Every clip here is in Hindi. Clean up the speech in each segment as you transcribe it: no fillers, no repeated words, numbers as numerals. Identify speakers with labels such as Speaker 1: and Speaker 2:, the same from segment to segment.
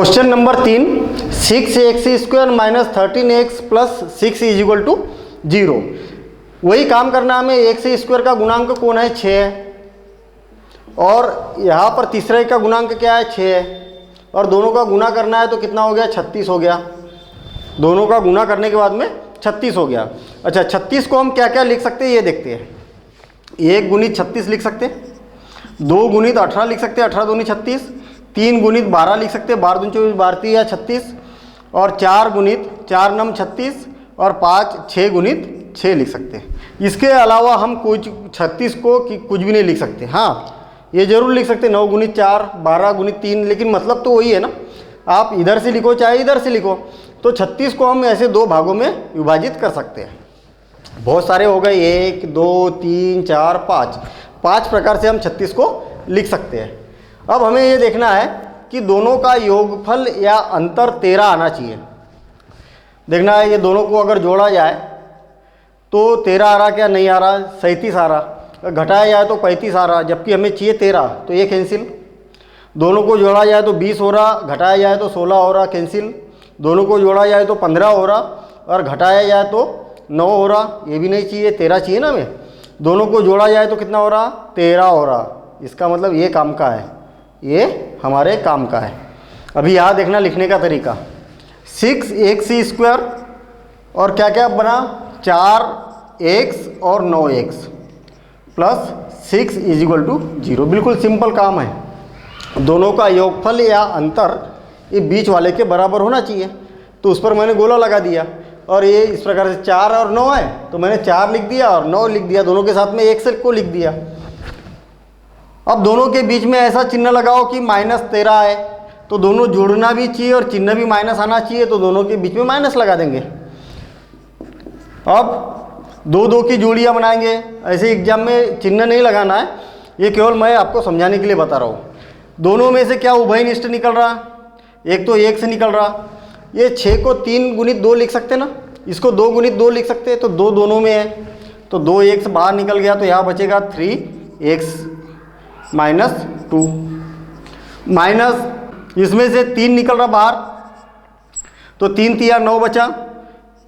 Speaker 1: Question number 3, 6x² minus 13x plus 6 is equal to 0। वही काम करना हमें। x² का गुणांक कौन है? 6 है, और यहाँ पर तीसरे का गुणांक क्या है? 6 है, और दोनों का गुणा करना है तो कितना हो गया? 36 हो गया। दोनों का गुणा करने के बाद में 36 हो गया। अच्छा, 36 को हम क्या क्या लिख सकते हैं ये देखते हैं। 1 गुणित 36 लिख सकते हैं, 2 गुणित 18 लिख सकते हैं, 18 दूनी 36, 3 गुणित 12 लिख सकते हैं, 12 दूनी 24, 12 या 36, और 4 गुणित 4 नम 36, और 5 6 गुणित 6 लिख सकते हैं। इसके अलावा हम कुछ 36 को कुछ भी नहीं लिख सकते। हाँ, ये जरूर लिख सकते 9 गुणित 4, 12 गुणित 3, लेकिन मतलब तो वही है ना, आप इधर से लिखो चाहे इधर से लिखो। तो 36 को हम ऐसे 2 भागों में विभाजित कर सकते हैं। बहुत सारे हो गए, 1 2 3 4 5 प्रकार से हम 36 को लिख सकते हैं। अब हमें ये देखना है कि दोनों का योगफल या अंतर 13 आना चाहिए। देखना है ये दोनों को अगर जोड़ा जाए तो 13 आ रहा क्या? नहीं आ रहा, 37 आ रहा। घटाया जाए तो 35 आ रहा, जबकि हमें चाहिए 13, तो ये कैंसिल। दोनों को जोड़ा जाए तो 20 हो रहा, घटाया जाए तो 16 हो रहा, कैंसिल। दोनों को जोड़ा जाए तो 15 हो रहा, और घटाया जाए तो 9 हो रहा, ये भी नहीं चाहिए, 13 चाहिए ना हमें। दोनों को जोड़ा जाए तो कितना हो रहा? 13 हो रहा। इसका मतलब ये काम का है, ये हमारे काम का है। अभी यहाँ देखना लिखने का तरीका। 6x² और क्या क्या बना? 4x और 9x plus 6 is equal to 0। बिल्कुल सिंपल काम है। दोनों का योगफल या अंतर ये बीच वाले के बराबर होना चाहिए, तो उस पर मैंने गोला लगा दिया। और ये इस प्रकार से 4 और 9 है, तो मैंने 4 लिख दिया और 9 लिख दिया, दोनों के साथ में 1 को लिख दिया। अब दोनों के बीच में ऐसा चिन्ह लगाओ कि -13 है, तो दोनों जोड़ना भी चाहिए और चिन्ह भी माइनस आना चाहिए, तो दोनों के बीच में माइनस लगा देंगे। अब 2 की जोड़ियाँ बनाएंगे। ऐसे एग्जाम में चिन्ह नहीं लगाना है, ये केवल मैं आपको समझाने के लिए बता रहा हूँ। दोनों में से क्या उभयनिष्ठ निकल रहा? एक तो 1 से निकल रहा। ये 6 को 3 गुणित 2 लिख सकते ना, इसको 2 गुणित 2 लिख सकते हैं, तो 2 दोनों में है, तो 2x बाहर निकल गया, तो यहाँ बचेगा 3x माइनस 2, माइनस इसमें से 3 निकल रहा बाहर, तो 3 3 9 बचा,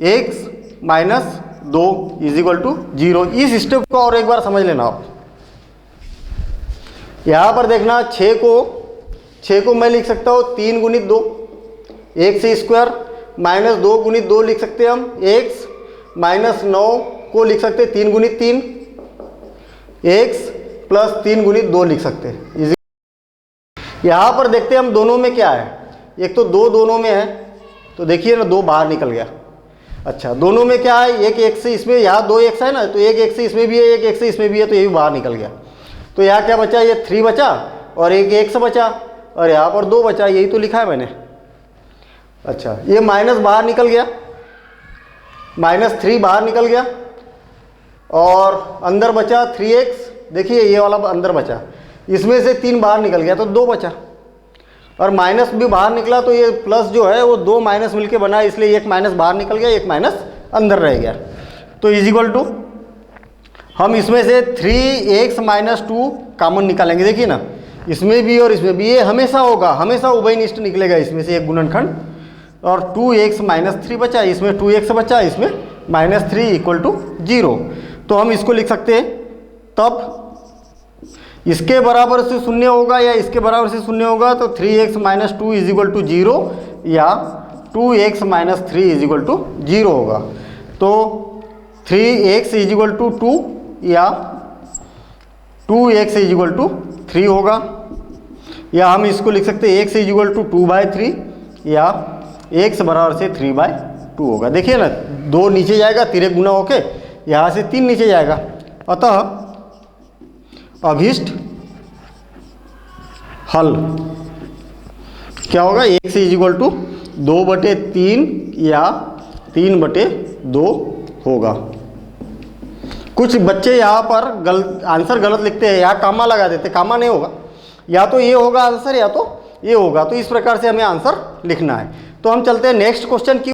Speaker 1: x minus 2 is equal to 0। इस स्टेप को और एक बार समझ लेना आप। यहाँ पर देखना 6 को मैं लिख सकता हूँ 3 गुणित 2, x² माइनस 2 गुणित 2 लिख सकते हैं हम, x माइनस 9 को लिख सकते हैं 3 गुणित 3, x प्लस 3 गुणित 2 लिख सकते हैं। यहाँ पर देखते हैं हम दोनों में क्या है। एक तो 2 दोनों में है, तो देखिए ना 2 बाहर निकल गया। अच्छा, दोनों में क्या है? एक x से इसमें, यहाँ 2x है ना, तो एक x से इसमें भी है, एक x से इसमें भी है, तो ये भी बाहर निकल गया। तो यहाँ क्या बचा? ये 3 बचा, और एक x बचा, और यहाँ पर 2 बचा, यही तो लिखा है मैंने। अच्छा, ये माइनस बाहर निकल गया, -3 बाहर निकल गया, और अंदर बचा 3x। देखिए ये वाला अंदर बचा, इसमें से 3 बाहर निकल गया, तो 2 बचा, और माइनस भी बाहर निकला, तो ये प्लस जो है वो 2 माइनस मिलके बना, इसलिए एक माइनस बाहर निकल गया, एक माइनस अंदर रह गया। तो इज इक्वल टू हम इसमें से 3x माइनस 2 कॉमन निकालेंगे। देखिए ना, इसमें भी और इसमें भी, ये हमेशा होगा, हमेशा उभयनिष्ठ निकलेगा इसमें से एक गुणनखंड। और 2x माइनस 3 बचा, इसमें 2x बचा, इसमें -3 इक्वल टू 0। तो हम इसको लिख सकते हैं, तब इसके बराबर से शून्य होगा या इसके बराबर से शून्य होगा, तो 3x minus 2 is equal to 0 या 2x minus 3 is equal to 0 होगा। तो 3x इज इक्वल टू 2 या 2x इज इक्वल टू 3 होगा, या हम इसको लिख सकते हैं x इज इक्वल टू 2/3 या x बराबर से 3/2 होगा। देखिए ना, 2 नीचे जाएगा, 3 गुना होके यहाँ से 3 नीचे जाएगा। अतः अभीष्ट हल क्या होगा? x इज इक्वल टू 2/3 या 3/2 होगा। कुछ बच्चे यहाँ पर आंसर गलत लिखते हैं, यहाँ कामा लगा देते, कामा नहीं होगा, या तो ये होगा आंसर या तो ये होगा। तो इस प्रकार से हमें आंसर लिखना है। तो हम चलते हैं नेक्स्ट क्वेश्चन की